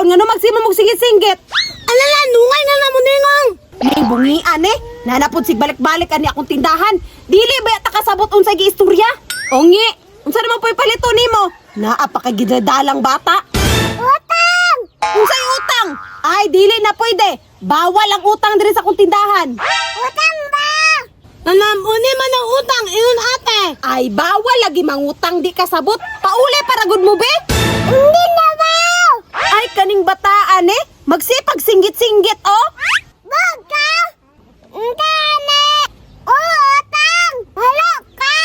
pagkataon nga no magsimo mong singgit-singgit. Alala, nungay na mo ningong. May bungian nanapod sig balik-balik ani akong tindahan. Dili ba ta kasabot unsay giistorya? Ongi, unsa naman po'y palito nimo? Naa pa kay gidadalang bata. Utang! Unsay utang? Ay dili na pwede. Bawal ang utang diri sa akong tindahan. Utang ba? Nanam, uni man ang utang, iyon ate. Ay bawal lagi mangutang di kasabot. Pauli para gud mo be. Hindi na ba? Ay kaning bataan magsipag singgit-singgit oh. Wag ka! Ngane! Utang! Hala ka!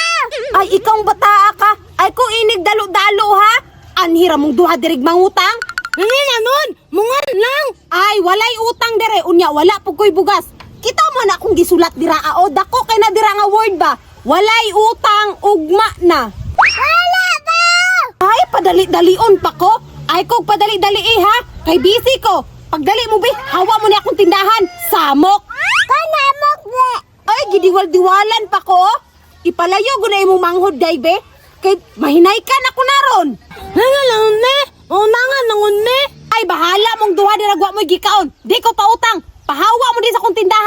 Ay ikaw bataa ka. Ay kung inig dalo-dalo ha. Anhira mong duha dirig mangutang. Hindi na nun! Mungan lang! Ay walay utang dere unya wala pug koy bugas. Kita man akong gisulat dira o dako kay na dira nga word ba. Walay utang ugma na. Wala ba? Ay padali-dalion pa ko. Ay kog padali-dali ha. Kay busy ko. Pagdali mo be, hawa mo ni akong tindahan. Samok. Kanamok ba? Ay gidiwal-diwalan pa ko. Ipalayo gunay mo manghod day be. Kay mahinay ka na ko naron. Nangalang ne! Unangan nangun ne! Ay bahala mong duha diragwa mo gikaon. Di ko pautang. Pahawa mo din sa akong tindahan.